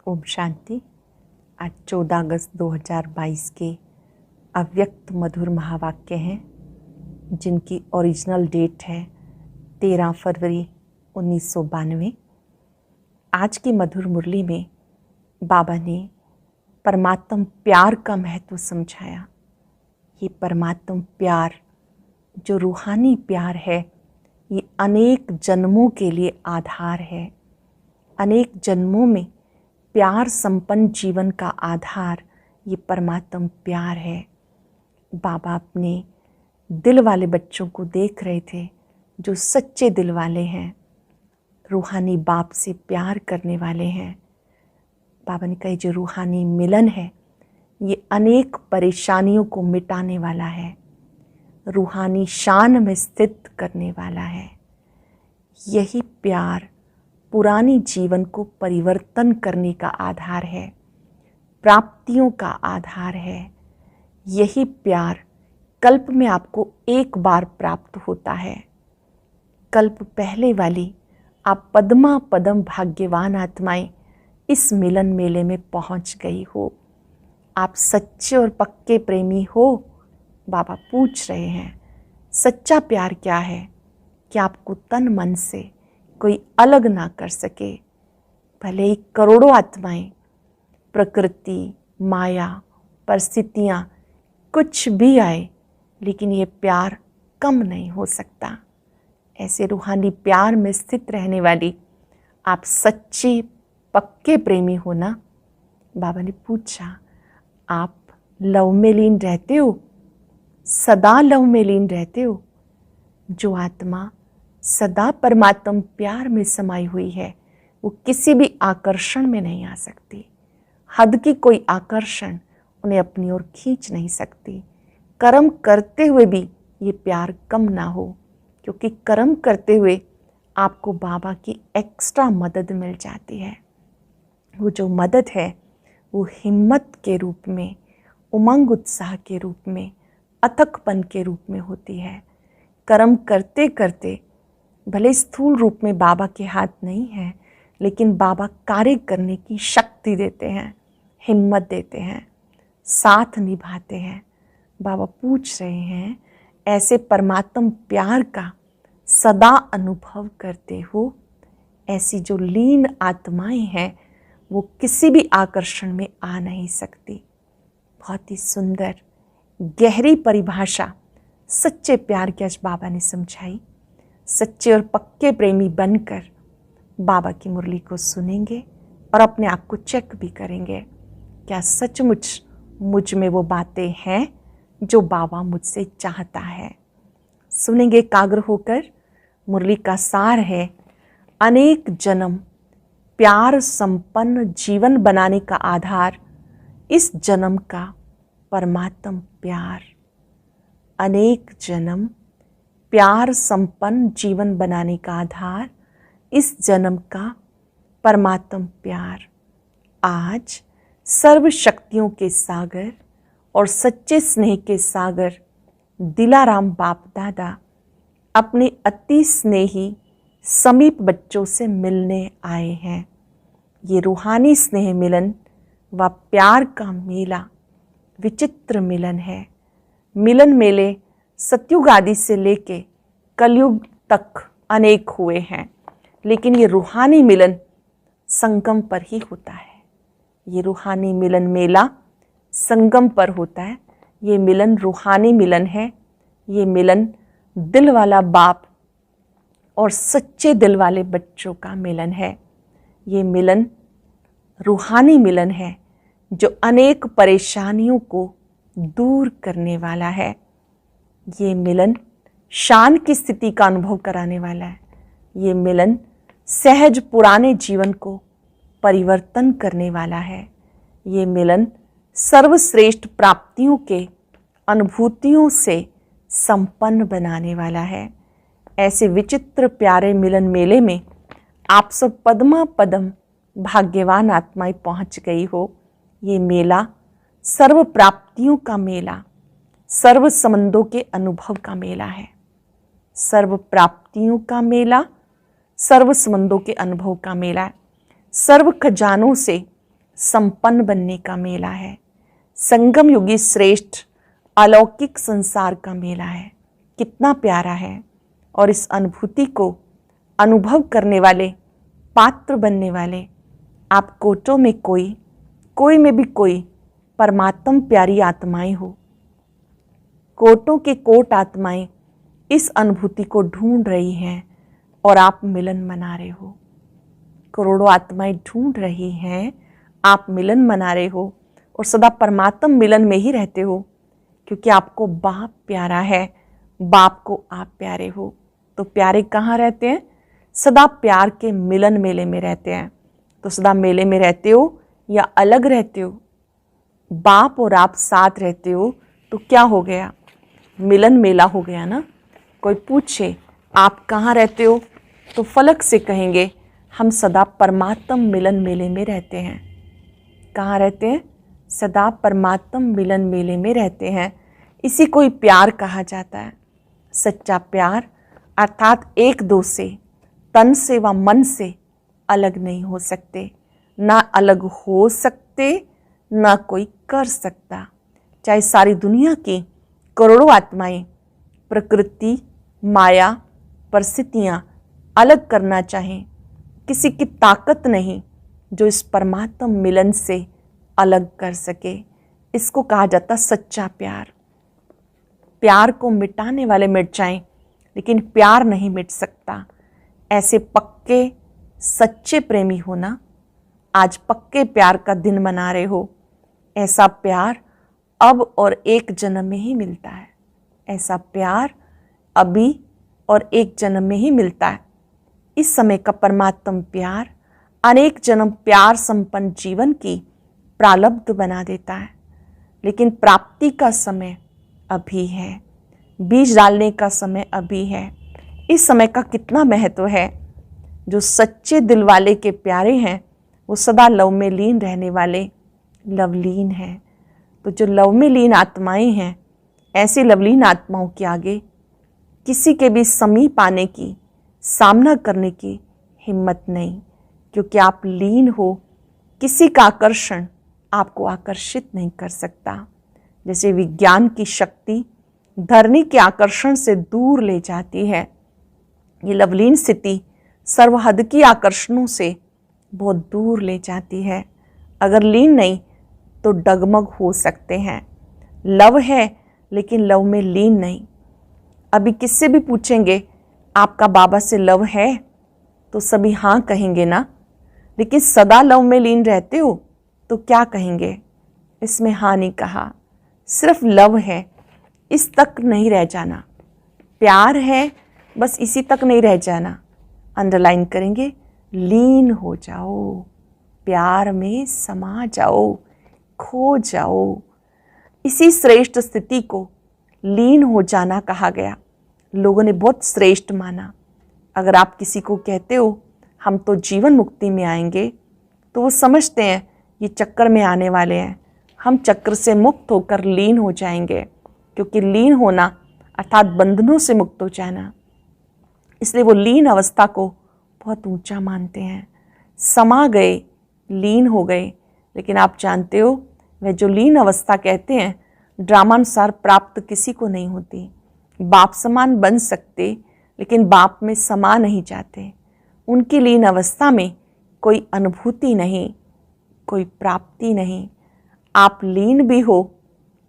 ओम शांति। आज 14 अगस्त 2022 के अव्यक्त मधुर महावाक्य हैं जिनकी ओरिजिनल डेट है 13 फरवरी 1992। आज की मधुर मुरली में बाबा ने परमात्म प्यार का महत्व समझाया। ये परमात्म प्यार जो रूहानी प्यार है, ये अनेक जन्मों के लिए आधार है। अनेक जन्मों में प्यार संपन्न जीवन का आधार ये परमात्म प्यार है। बाबा अपने दिल वाले बच्चों को देख रहे थे जो सच्चे दिल वाले हैं, रूहानी बाप से प्यार करने वाले हैं। बाबा ने कहा जो रूहानी मिलन है ये अनेक परेशानियों को मिटाने वाला है, रूहानी शान में स्थित करने वाला है। यही प्यार पुरानी जीवन को परिवर्तन करने का आधार है, प्राप्तियों का आधार है। यही प्यार कल्प में आपको एक बार प्राप्त होता है। कल्प पहले वाली आप पद्मा पदम भाग्यवान आत्माएं इस मिलन मेले में पहुंच गई हो। आप सच्चे और पक्के प्रेमी हो। बाबा पूछ रहे हैं सच्चा प्यार क्या है कि आपको तन मन से कोई अलग ना कर सके। भले ही करोड़ों आत्माएं, प्रकृति, माया, परिस्थितियां कुछ भी आए, लेकिन ये प्यार कम नहीं हो सकता। ऐसे रूहानी प्यार में स्थित रहने वाली आप सच्चे पक्के प्रेमी हो ना। बाबा ने पूछा आप लव में लीन रहते हो, सदा लव में लीन रहते हो? जो आत्मा सदा परमात्म प्यार में समाई हुई है वो किसी भी आकर्षण में नहीं आ सकती। हद की कोई आकर्षण उन्हें अपनी ओर खींच नहीं सकती। कर्म करते हुए भी ये प्यार कम ना हो, क्योंकि कर्म करते हुए आपको बाबा की एक्स्ट्रा मदद मिल जाती है। वो जो मदद है वो हिम्मत के रूप में, उमंग उत्साह के रूप में, अथकपन के रूप में होती है। कर्म करते करते भले स्थूल रूप में बाबा के हाथ नहीं है, लेकिन बाबा कार्य करने की शक्ति देते हैं, हिम्मत देते हैं, साथ निभाते हैं। बाबा पूछ रहे हैं ऐसे परमात्म प्यार का सदा अनुभव करते हो? ऐसी जो लीन आत्माएं हैं वो किसी भी आकर्षण में आ नहीं सकती। बहुत ही सुंदर गहरी परिभाषा सच्चे प्यार की आज बाबा ने समझाई। सच्चे और पक्के प्रेमी बनकर बाबा की मुरली को सुनेंगे और अपने आप को चेक भी करेंगे, क्या सचमुच मुझ में वो बातें हैं जो बाबा मुझसे चाहता है। सुनेंगे एकाग्र होकर। मुरली का सार है अनेक जन्म प्यार संपन्न जीवन बनाने का आधार इस जन्म का परमात्म प्यार। अनेक जन्म प्यार संपन्न जीवन बनाने का आधार इस जन्म का परमात्म प्यार। आज सर्व शक्तियों के सागर और सच्चे स्नेह के सागर दिलाराम बाप दादा अपने अति स्नेही समीप बच्चों से मिलने आए हैं। ये रूहानी स्नेह मिलन व प्यार का मेला विचित्र मिलन है। मिलन मेले सतयुग आदि से लेके कलयुग तक अनेक हुए हैं, लेकिन ये रूहानी मिलन संगम पर ही होता है। ये रूहानी मिलन मेला संगम पर होता है। ये मिलन रूहानी मिलन है। ये मिलन दिल वाला बाप और सच्चे दिल वाले बच्चों का मिलन है। ये मिलन रूहानी मिलन है जो अनेक परेशानियों को दूर करने वाला है। ये मिलन शान की स्थिति का अनुभव कराने वाला है। ये मिलन सहज पुराने जीवन को परिवर्तन करने वाला है। ये मिलन सर्वश्रेष्ठ प्राप्तियों के अनुभूतियों से संपन्न बनाने वाला है। ऐसे विचित्र प्यारे मिलन मेले में आप सब पद्मा पदम भाग्यवान आत्माएं पहुंच गई हो। ये मेला सर्व प्राप्तियों का मेला, सर्व संबंधों के अनुभव का मेला है। सर्व प्राप्तियों का मेला, सर्व संबंधों के अनुभव का मेला है। सर्व खजानों से संपन्न बनने का मेला है, संगम युगी श्रेष्ठ अलौकिक संसार का मेला है। कितना प्यारा है। और इस अनुभूति को अनुभव करने वाले, पात्र बनने वाले आप कोटों में कोई में भी कोई परमात्म प्यारी आत्माएं हो। कोटों के कोट आत्माएं इस अनुभूति को ढूंढ रही हैं और आप मिलन मना रहे हो। करोड़ों आत्माएं ढूंढ रही हैं, आप मिलन मना रहे हो और सदा परमात्म मिलन में ही रहते हो, क्योंकि आपको बाप प्यारा है, बाप को आप प्यारे हो। तो प्यारे कहाँ रहते हैं? सदा प्यार के मिलन मेले में रहते हैं। तो सदा मेले में रहते हो या अलग रहते हो? बाप और आप साथ रहते हो तो क्या हो गया? मिलन मेला हो गया ना। कोई पूछे आप कहाँ रहते हो तो फलक से कहेंगे हम सदा परमात्म मिलन मेले में रहते हैं। कहाँ रहते हैं? सदा परमात्म मिलन मेले में रहते हैं। इसी को ही प्यार कहा जाता है। सच्चा प्यार अर्थात एक दो से, तन से व मन से अलग नहीं हो सकते, ना अलग हो सकते, ना कोई कर सकता। चाहे सारी दुनिया की करोड़ों आत्माएं प्रकृति, माया, परिस्थितियाँ अलग करना चाहें, किसी की ताकत नहीं जो इस परमात्म मिलन से अलग कर सके। इसको कहा जाता सच्चा प्यार। प्यार को मिटाने वाले मिट जाएं, लेकिन प्यार नहीं मिट सकता। ऐसे पक्के सच्चे प्रेमी हो ना। आज पक्के प्यार का दिन मना रहे हो। ऐसा प्यार अब और एक जन्म में ही मिलता है। ऐसा प्यार अभी और एक जन्म में ही मिलता है। इस समय का परमात्म प्यार अनेक जन्म प्यार संपन्न जीवन की प्रारब्ध बना देता है, लेकिन प्राप्ति का समय अभी है, बीज डालने का समय अभी है। इस समय का कितना महत्व है। जो सच्चे दिल वाले के प्यारे हैं वो सदा लव में लीन रहने वाले लवलीन हैं। तो जो लव में लीन आत्माएं हैं, ऐसी लवलीन आत्माओं के आगे किसी के भी समीप आने की, सामना करने की हिम्मत नहीं, क्योंकि आप लीन हो। किसी का आकर्षण आपको आकर्षित नहीं कर सकता। जैसे विज्ञान की शक्ति धरनी के आकर्षण से दूर ले जाती है, ये लवलीन स्थिति सर्वहद की आकर्षणों से बहुत दूर ले जाती है। अगर लीन नहीं तो डगमग हो सकते हैं। लव है लेकिन लव में लीन नहीं। अभी किससे भी पूछेंगे आपका बाबा से लव है तो सभी हाँ कहेंगे ना, लेकिन सदा लव में लीन रहते हो तो क्या कहेंगे? इसमें हाँ नहीं कहा, सिर्फ लव है, इस तक नहीं रह जाना। प्यार है, बस इसी तक नहीं रह जाना। अंडरलाइन करेंगे, लीन हो जाओ, प्यार में समा जाओ, खो जाओ। इसी श्रेष्ठ स्थिति को लीन हो जाना कहा गया। लोगों ने बहुत श्रेष्ठ माना। अगर आप किसी को कहते हो हम तो जीवन मुक्ति में आएंगे, तो वो समझते हैं ये चक्कर में आने वाले हैं, हम चक्र से मुक्त होकर लीन हो जाएंगे। क्योंकि लीन होना अर्थात बंधनों से मुक्त हो जाना, इसलिए वो लीन अवस्था को बहुत ऊंचा मानते हैं। समा गए, लीन हो गए। लेकिन आप जानते हो वह जो लीन अवस्था कहते हैं, ड्रामानुसार प्राप्त किसी को नहीं होती। बाप समान बन सकते, लेकिन बाप में समा नहीं जाते। उनकी लीन अवस्था में कोई अनुभूति नहीं, कोई प्राप्ति नहीं। आप लीन भी हो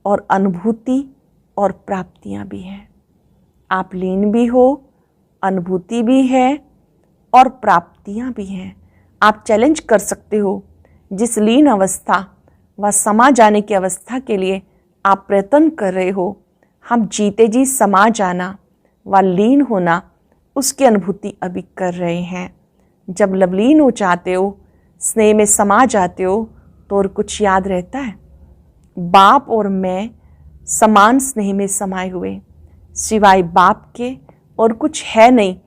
और अनुभूति और प्राप्तियां भी हैं। आप लीन भी हो, अनुभूति भी है और प्राप्तियां भी हैं। आप चैलेंज कर सकते हो, जिस लीन अवस्था व समा जाने की अवस्था के लिए आप प्रयत्न कर रहे हो, हम जीते जी समा जाना व लीन होना, उसकी अनुभूति अभी कर रहे हैं। जब लवलीन हो जाते हो, स्नेह में समा जाते हो, तो और कुछ याद रहता है? बाप और मैं समान स्नेह में समाये हुए, सिवाय बाप के और कुछ है नहीं,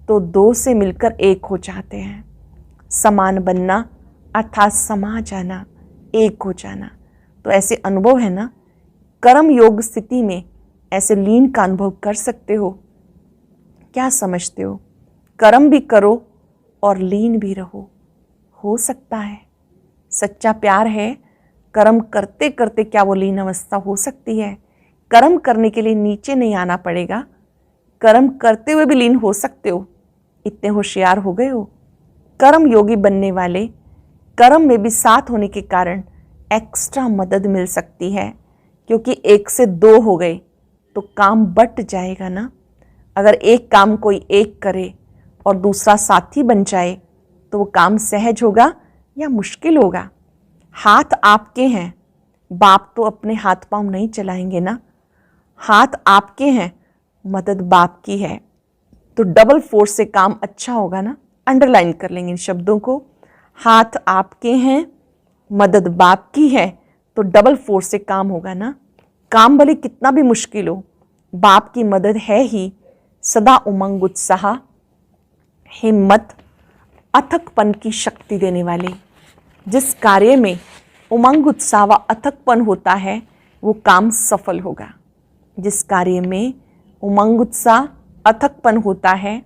तो दो से मिलकर एक हो जाते हैं। समान बनना अर्थात समा जाना, एक हो जाना। तो ऐसे अनुभव है ना, कर्म योग स्थिति में ऐसे लीन का अनुभव कर सकते हो। क्या समझते हो? कर्म भी करो और लीन भी रहो, हो सकता है। सच्चा प्यार है, कर्म करते करते क्या वो लीन अवस्था हो सकती है? कर्म करने के लिए नीचे नहीं आना पड़ेगा, कर्म करते हुए भी लीन हो सकते हो। इतने होशियार हो गए हो। कर्म योगी बनने वाले, कर्म में भी साथ होने के कारण एक्स्ट्रा मदद मिल सकती है, क्योंकि 1 से 2 हो गए तो काम बट जाएगा ना। अगर एक काम कोई एक करे और दूसरा साथी बन जाए तो वो काम सहज होगा या मुश्किल होगा? हाथ आपके हैं, बाप तो अपने हाथ पांव नहीं चलाएंगे ना। हाथ आपके हैं, मदद बाप की है, तो डबल फोर्स से काम अच्छा होगा ना। अंडरलाइन कर लेंगे इन शब्दों को। हाथ आपके हैं, मदद बाप की है, तो डबल फोर्स से काम होगा ना। काम भले कितना भी मुश्किल हो, बाप की मदद है ही। सदा उमंग, उत्साह, हिम्मत, अथकपन की शक्ति देने वाले। जिस कार्य में उमंग, उत्साह व अथकपन होता है वो काम सफल होगा। जिस कार्य में उमंग, उत्साह, अथकपन होता है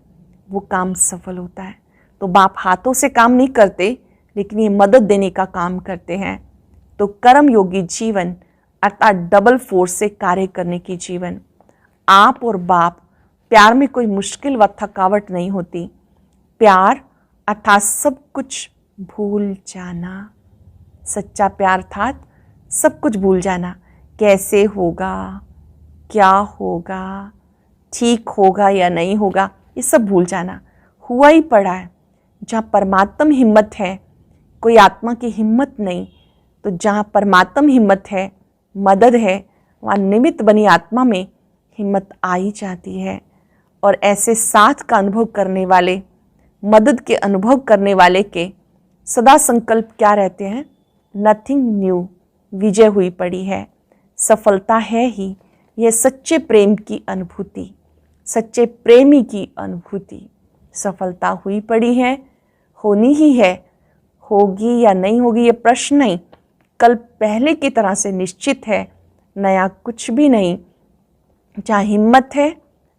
वो काम सफल होता है। तो बाप हाथों से काम नहीं करते, लेकिन ये मदद देने का काम करते हैं। तो कर्म योगी जीवन अर्थात डबल फोर्स से कार्य करने की जीवन। आप और बाप, प्यार में कोई मुश्किल व थकावट नहीं होती। प्यार अर्थात सब कुछ भूल जाना। सच्चा प्यार अर्थात सब कुछ भूल जाना। कैसे होगा, क्या होगा, ठीक होगा या नहीं होगा, ये सब भूल जाना। हुआ ही पड़ा है। जहाँ परमात्म हिम्मत है, कोई आत्मा की हिम्मत नहीं, तो जहाँ परमात्म हिम्मत है, मदद है, वहाँ निमित्त बनी आत्मा में हिम्मत आ ही जाती है। और ऐसे साथ का अनुभव करने वाले, मदद के अनुभव करने वाले के सदा संकल्प क्या रहते हैं? नथिंग न्यू, विजय हुई पड़ी है, सफलता है ही। यह सच्चे प्रेम की अनुभूति, सच्चे प्रेमी की अनुभूति। सफलता हुई पड़ी है, होनी ही है। होगी या नहीं होगी ये प्रश्न नहीं, कल पहले की तरह से निश्चित है, नया कुछ भी नहीं। जहाँ हिम्मत है,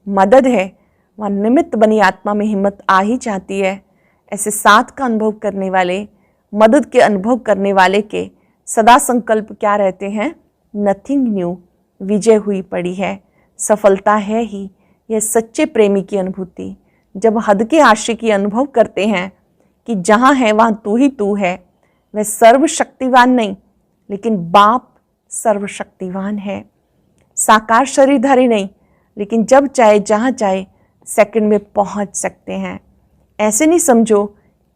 मदद है, वहाँ निमित्त बनी आत्मा में हिम्मत आ ही जाती है। ऐसे साथ का अनुभव करने वाले, मदद के अनुभव करने वाले के सदा संकल्प क्या रहते हैं? नथिंग न्यू, विजय हुई पड़ी है, सफलता है ही। यह सच्चे प्रेमी की अनुभूति। जब हद के आशिकी अनुभव करते हैं कि जहाँ है वहाँ तू ही तू है। वह सर्वशक्तिवान नहीं, लेकिन बाप सर्वशक्तिवान है। साकार शरीरधारी नहीं, लेकिन जब चाहे जहाँ चाहे सेकंड में पहुँच सकते हैं। ऐसे नहीं समझो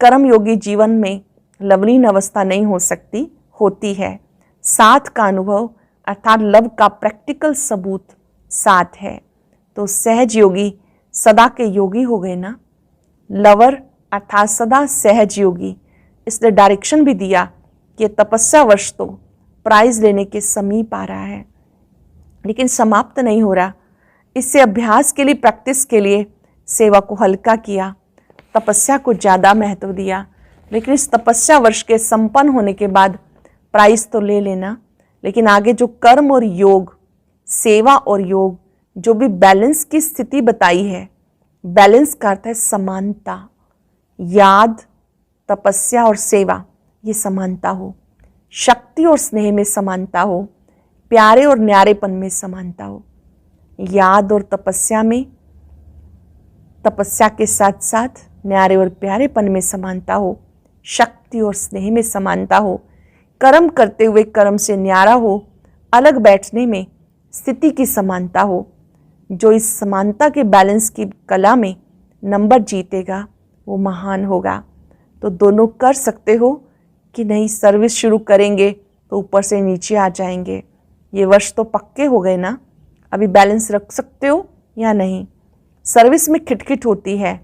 कर्मयोगी जीवन में लवलीन अवस्था नहीं हो सकती, होती है। साथ का अनुभव अर्थात लव का प्रैक्टिकल सबूत साथ है। तो सहज योगी सदा के योगी हो गए ना। लवर अर्थात सदा सहज योगी। इसने डायरेक्शन भी दिया कि तपस्या वर्ष तो प्राइज लेने के समीप आ रहा है, लेकिन समाप्त नहीं हो रहा। इससे अभ्यास के लिए, प्रैक्टिस के लिए सेवा को हल्का किया, तपस्या को ज़्यादा महत्व दिया। लेकिन इस तपस्या वर्ष के संपन्न होने के बाद प्राइज तो ले लेना, लेकिन आगे जो कर्म और योग, सेवा और योग, जो भी बैलेंस की स्थिति बताई है, बैलेंस का अर्थ है समानता। याद, तपस्या और सेवा ये समानता हो, शक्ति और स्नेह में समानता हो, प्यारे और न्यारेपन में समानता हो। याद और तपस्या में, तपस्या के साथ साथ न्यारे और प्यारेपन में समानता हो, शक्ति और स्नेह में समानता हो, कर्म करते हुए कर्म से न्यारा हो, अलग बैठने में स्थिति की समानता हो। जो इस समानता के बैलेंस की कला में नंबर जीतेगा वो महान होगा। तो दोनों कर सकते हो कि नहीं, सर्विस शुरू करेंगे तो ऊपर से नीचे आ जाएंगे। ये वर्ष तो पक्के हो गए ना, अभी बैलेंस रख सकते हो या नहीं? सर्विस में खिटखिट होती है,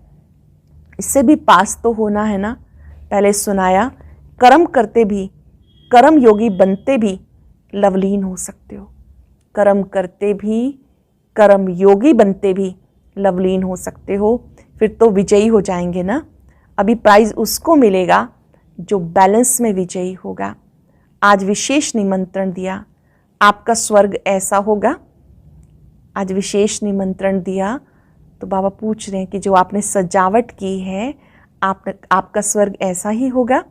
इससे भी पास तो होना है ना। पहले सुनाया, कर्म करते भी, कर्म योगी बनते भी लवलीन हो सकते हो। कर्म करते भी, कर्म योगी बनते भी लवलीन हो सकते हो, फिर तो विजयी हो जाएंगे ना। अभी प्राइज उसको मिलेगा जो बैलेंस में विजयी होगा। आज विशेष निमंत्रण दिया, आपका स्वर्ग ऐसा होगा। आज विशेष निमंत्रण दिया तो बाबा पूछ रहे हैं कि जो आपने सजावट की है, आपका स्वर्ग ऐसा ही होगा।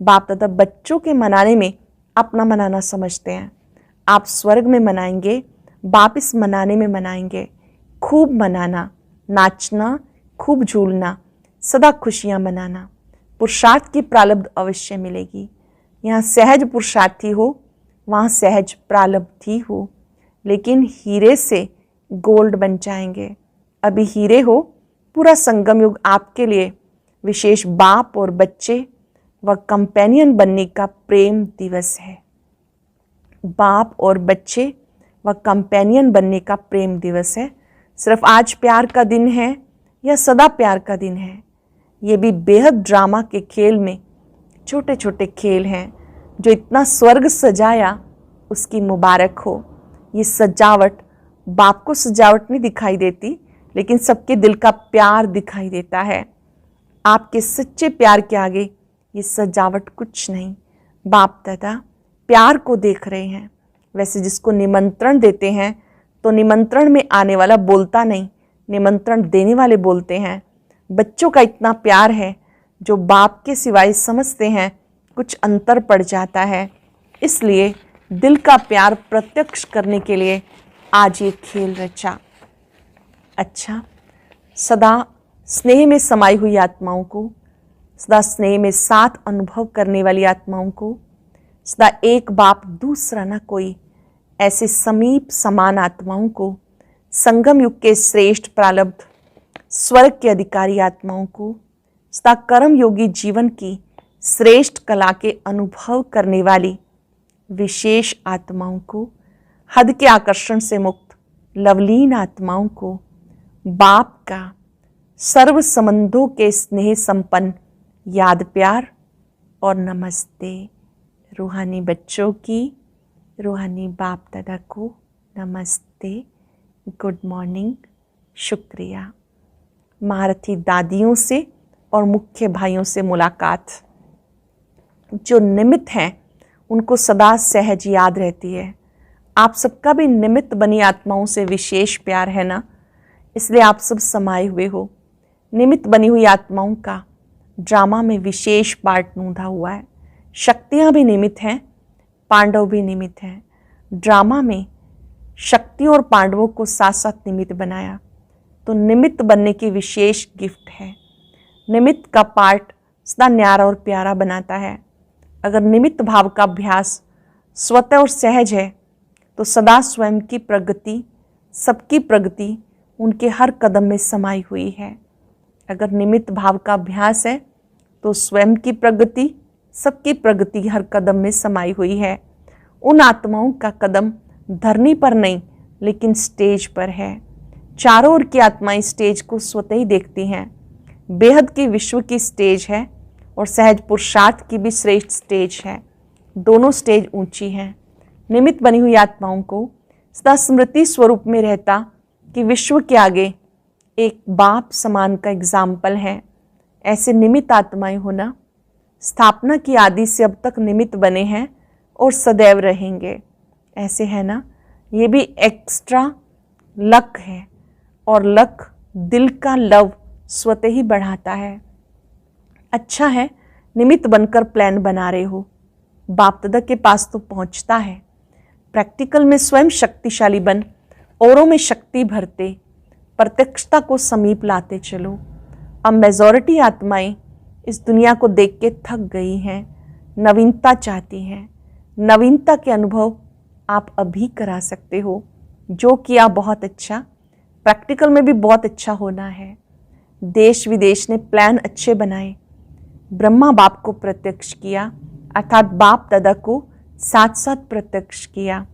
बाप दादा बच्चों के मनाने में अपना मनाना समझते हैं। आप स्वर्ग में मनाएंगे, बाप इस मनाने में मनाएंगे। खूब मनाना, नाचना, खूब झूलना, सदा खुशियाँ मनाना। पुरुषार्थ की प्रारब्ध अवश्य मिलेगी। यहाँ सहज पुरुषार्थी हो, वहाँ सहज प्रारब्धी हो, लेकिन हीरे से गोल्ड बन जाएंगे। अभी हीरे हो, पूरा संगम युग आपके लिए विशेष बाप और बच्चे व कंपेनियन बनने का प्रेम दिवस है। बाप और बच्चे व कंपेनियन बनने का प्रेम दिवस है। सिर्फ आज प्यार का दिन है या सदा प्यार का दिन है? ये भी बेहद ड्रामा के खेल में छोटे छोटे खेल हैं। जो इतना स्वर्ग सजाया उसकी मुबारक हो। ये सजावट बाप को सजावट नहीं दिखाई देती, लेकिन सबके दिल का प्यार दिखाई देता है। आपके सच्चे प्यार के आगे ये सजावट कुछ नहीं। बाप दादा प्यार को देख रहे हैं। वैसे जिसको निमंत्रण देते हैं तो निमंत्रण में आने वाला बोलता नहीं, निमंत्रण देने वाले बोलते हैं। बच्चों का इतना प्यार है, जो बाप के सिवाय समझते हैं कुछ अंतर पड़ जाता है। इसलिए दिल का प्यार प्रत्यक्ष करने के लिए आज ये खेल रचा। अच्छा, सदा स्नेह में समाई हुई आत्माओं को, सदा स्नेह में साथ अनुभव करने वाली आत्माओं को, सदा एक बाप दूसरा न कोई, ऐसे समीप समान आत्माओं को, संगम युग के श्रेष्ठ प्रारब्ध स्वर्ग के अधिकारी आत्माओं को, सदा कर्म योगी जीवन की श्रेष्ठ कला के अनुभव करने वाली विशेष आत्माओं को, हद के आकर्षण से मुक्त लवलीन आत्माओं को, बाप का सर्व संबंधों के स्नेह संपन्न याद प्यार और नमस्ते। रूहानी बच्चों की, रूहानी बाप दादा को नमस्ते, गुड मॉर्निंग, शुक्रिया। महारथी दादियों से और मुख्य भाइयों से मुलाकात, जो निमित्त हैं उनको सदा सहज याद रहती है। आप सबका भी निमित्त बनी आत्माओं से विशेष प्यार है ना, इसलिए आप सब समाये हुए हो। निमित्त बनी हुई आत्माओं का ड्रामा में विशेष पार्ट नूंधा हुआ है। शक्तियाँ भी निमित्त हैं, पांडव भी निमित्त हैं। ड्रामा में शक्तियों और पांडवों को साथ साथ निमित्त बनाया, तो निमित्त बनने की विशेष गिफ्ट है। निमित्त का पार्ट सदा न्यारा और प्यारा बनाता है। अगर निमित्त भाव का अभ्यास स्वतः और सहज है तो सदा स्वयं की प्रगति, सबकी प्रगति उनके हर कदम में समाई हुई है। अगर निमित्त भाव का अभ्यास है तो स्वयं की प्रगति, सबकी प्रगति हर कदम में समाई हुई है। उन आत्माओं का कदम धरनी पर नहीं लेकिन स्टेज पर है। चारों ओर की आत्माएं स्टेज को स्वतः ही देखती हैं। बेहद की विश्व की स्टेज है और सहज पुरुषार्थ की भी श्रेष्ठ स्टेज है। दोनों स्टेज ऊंची हैं। निमित्त बनी हुई आत्माओं को सदा स्मृति स्वरूप में रहता कि विश्व के आगे एक बाप समान का एग्जाम्पल है। ऐसे निमित्त आत्माएं होना स्थापना की आदि से अब तक निमित्त बने हैं और सदैव रहेंगे। ऐसे है ना, ये भी एक्स्ट्रा लक है, और लक दिल का लव स्वतः ही बढ़ाता है। अच्छा है, निमित्त बनकर प्लान बना रहे हो। बाप दादा के पास तो पहुंचता है। प्रैक्टिकल में स्वयं शक्तिशाली बन औरों में शक्ति भरते प्रत्यक्षता को समीप लाते चलो। अब मेजॉरिटी आत्माएं इस दुनिया को देख के थक गई हैं, नवीनता चाहती हैं। नवीनता के अनुभव आप अभी करा सकते हो। जो किया बहुत अच्छा, प्रैक्टिकल में भी बहुत अच्छा होना है। देश विदेश ने प्लान अच्छे बनाए, ब्रह्मा बाप को प्रत्यक्ष किया, अर्थात बाप दादा को साथ साथ प्रत्यक्ष किया,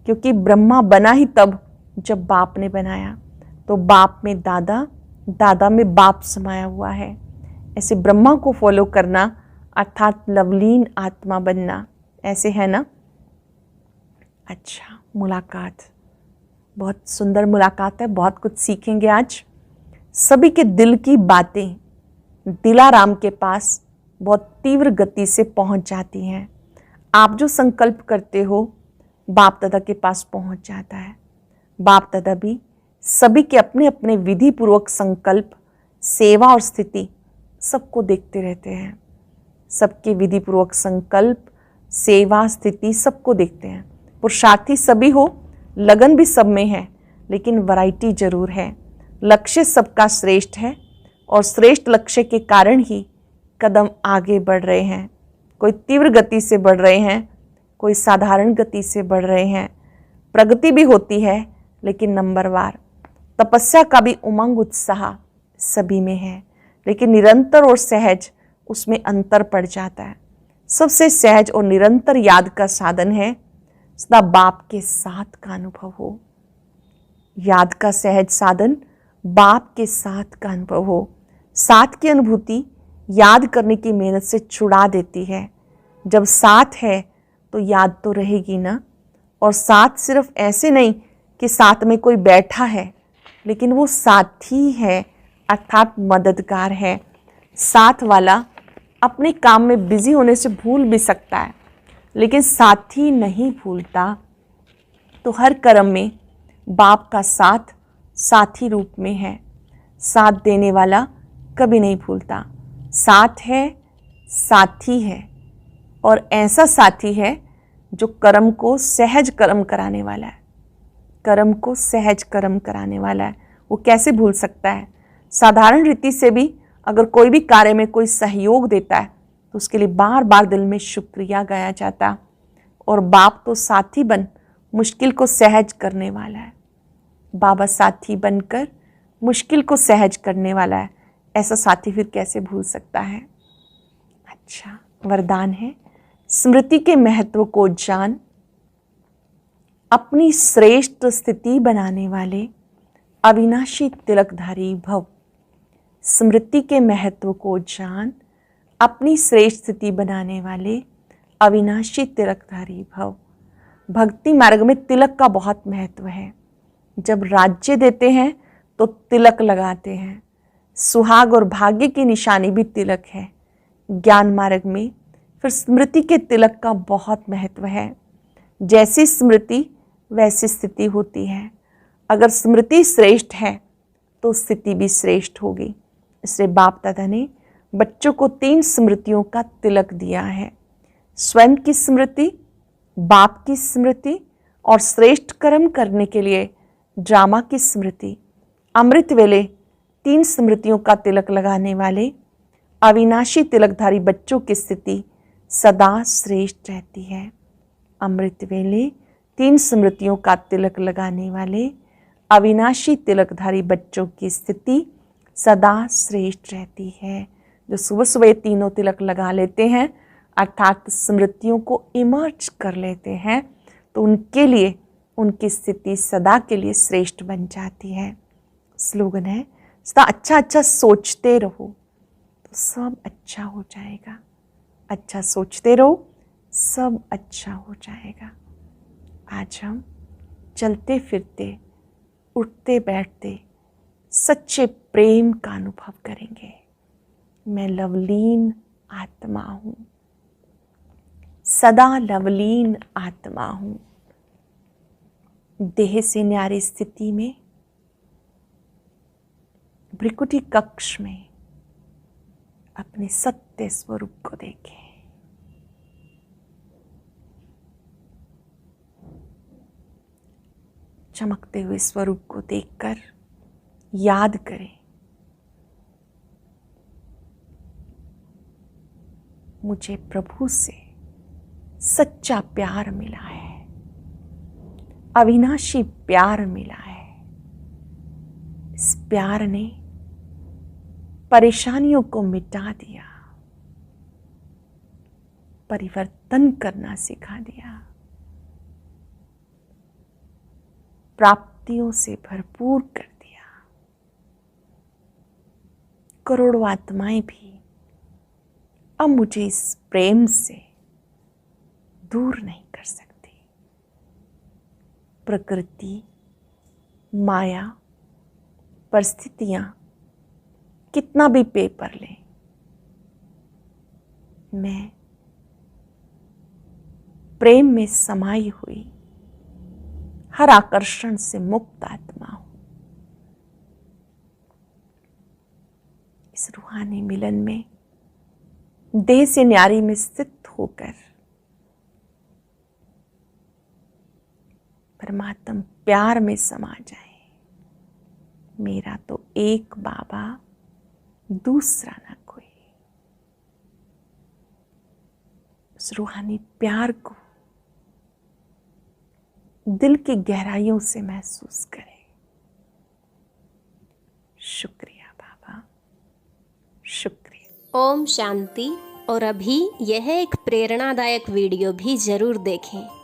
क्योंकि ब्रह्मा बना ही तब जब बाप ने बनाया। तो बाप में दादा, दादा में बाप समाया हुआ है। ऐसे ब्रह्मा को फॉलो करना अर्थात लवलीन आत्मा बनना, ऐसे है ना। अच्छा, मुलाकात बहुत सुंदर मुलाकात है, बहुत कुछ सीखेंगे आज। सभी के दिल की बातें दिलाराम के पास बहुत तीव्र गति से पहुंच जाती हैं। आप जो संकल्प करते हो बाप दादा के पास पहुंच जाता है। बाप दादा भी सभी के अपने अपने विधि पूर्वक संकल्प, सेवा और स्थिति सबको देखते रहते हैं। सबके विधिपूर्वक संकल्प, सेवा, स्थिति सबको देखते हैं। पुरुषार्थी सभी हो, लगन भी सब में है, लेकिन वैरायटी जरूर है। लक्ष्य सबका श्रेष्ठ है और श्रेष्ठ लक्ष्य के कारण ही कदम आगे बढ़ रहे हैं। कोई तीव्र गति से बढ़ रहे हैं, कोई साधारण गति से बढ़ रहे हैं। प्रगति भी होती है लेकिन नंबरवार। तपस्या का भी उमंग उत्साह सभी में है, लेकिन निरंतर और सहज उसमें अंतर पड़ जाता है। सबसे सहज और निरंतर याद का साधन है सदा बाप के साथ का अनुभव हो। याद का सहज साधन बाप के साथ का अनुभव हो। साथ की अनुभूति याद करने की मेहनत से छुड़ा देती है। जब साथ है तो याद तो रहेगी ना। और साथ सिर्फ ऐसे नहीं कि साथ में कोई बैठा है, लेकिन वो साथी है, अर्थात मददगार है। साथ वाला अपने काम में बिजी होने से भूल भी सकता है, लेकिन साथी नहीं भूलता। तो हर कर्म में बाप का साथ साथी रूप में है। साथ देने वाला कभी नहीं भूलता। साथ है, साथी है, और ऐसा साथी है जो कर्म को सहज कर्म कराने वाला है। कर्म को सहज कर्म कराने वाला है। वो कैसे भूल सकता है? साधारण रीति से भी अगर कोई भी कार्य में कोई सहयोग देता है तो उसके लिए बार बार दिल में शुक्रिया गाया जाता। और बाप तो साथी बन मुश्किल को सहज करने वाला है। बाबा साथी बनकर मुश्किल को सहज करने वाला है। ऐसा साथी फिर कैसे भूल सकता है? अच्छा, वरदान है स्मृति के महत्व को जान, अपनी श्रेष्ठ स्थिति बनाने वाले अविनाशी तिलकधारी भव। स्मृति के महत्व को जान, अपनी श्रेष्ठ स्थिति बनाने वाले अविनाशी तिलकधारी भव। भक्ति मार्ग में तिलक का बहुत महत्व है। जब राज्य देते हैं तो तिलक लगाते हैं। सुहाग और भाग्य की निशानी भी तिलक है। ज्ञान मार्ग में फिर स्मृति के तिलक का बहुत महत्व है। जैसी स्मृति वैसी स्थिति होती है। अगर स्मृति श्रेष्ठ है तो स्थिति भी श्रेष्ठ होगी। इसलिए बाप दादा ने बच्चों को 3 स्मृतियों का तिलक दिया है। स्वयं की स्मृति, बाप की स्मृति और श्रेष्ठ कर्म करने के लिए ड्रामा की स्मृति। अमृत वेले 3 स्मृतियों का तिलक लगाने वाले अविनाशी तिलकधारी बच्चों की स्थिति सदा श्रेष्ठ रहती है। अमृत वेले 3 स्मृतियों का तिलक लगाने वाले अविनाशी तिलकधारी बच्चों की स्थिति सदा श्रेष्ठ रहती है। जो सुबह सुबह तीनों तिलक लगा लेते हैं, अर्थात स्मृतियों को इमर्ज कर लेते हैं, तो उनके लिए उनकी स्थिति सदा के लिए श्रेष्ठ बन जाती है। स्लोगन है सदा अच्छा अच्छा सोचते रहो तो सब अच्छा हो जाएगा। अच्छा सोचते रहो, सब अच्छा हो जाएगा। आज हम चलते फिरते, उठते बैठते सच्चे प्रेम का अनुभव करेंगे। मैं लवलीन आत्मा हूँ, सदा लवलीन आत्मा हूँ। देह से न्यारी स्थिति में भ्रिकुटी कक्ष में अपने सत्य स्वरूप को देखें। चमकते हुए स्वरूप को देखकर याद करें, मुझे प्रभु से सच्चा प्यार मिला है, अविनाशी प्यार मिला है। इस प्यार ने परेशानियों को मिटा दिया, परिवर्तन करना सिखा दिया, प्राप्तियों से भरपूर कर दिया। करोड़ों आत्माएं भी अब मुझे इस प्रेम से दूर नहीं कर सकती। प्रकृति, माया, परिस्थितियां कितना भी पेपर लें, मैं प्रेम में समाई हुई हर आकर्षण से मुक्त आत्मा हूं। इस रूहानी मिलन में देह से न्यारी में स्थित होकर परमात्म प्यार में समा जाए। मेरा तो एक बाबा, दूसरा ना कोई। उस रूहानी प्यार को दिल की गहराइयों से महसूस करें। शुक्रिया बाबा, शुक्रिया। ओम शांति। और अभी यह एक प्रेरणादायक वीडियो भी जरूर देखें।